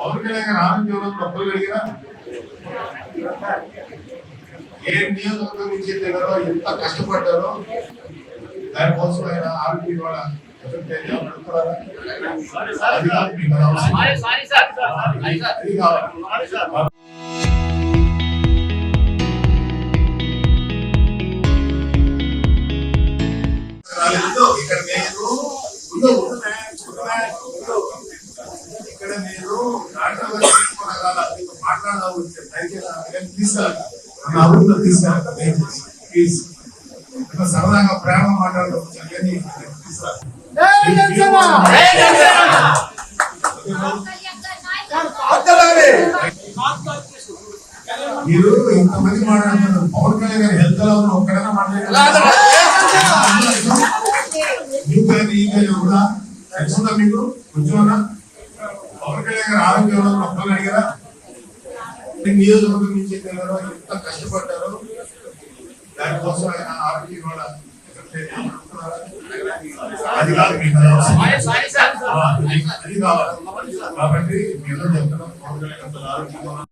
పవన్ కళ్యాణ్ గారు ఆరోగ్యంలో డబ్బులు అడిగినా ఏ నియోజకవర్గం నుంచి దగ్గర ఎంత కష్టపడ్డారో దానికోసం ఆయన ఆరోగ్యం కూడా ఇక్కడ మీరు మాట్లాడదాం సరదాగా ప్రేమ మాట్లాడదాం మీరు ఇంతమంది మాట్లాడుతున్నారు పవన్ కళ్యాణ్ గారి హెల్త్ లో ఒక్కడైనా మాట్లాడారు కూడా తెలుసుందా మీకు కొంచెమన్నా పవన్ కళ్యాణ్ గారి ఆరోగ్యంలో డబ్బులు అడిగారా నియోజకవర్గం నుంచి ఎంత కష్టపడ్డారో దానికోసం ఆయన ఆరోగ్యం కూడా అది కాదు మీకు అది కావాలి కాబట్టి మీరు చెప్తున్నాం పవన్ కళ్యాణ్ ఆరోగ్యంగా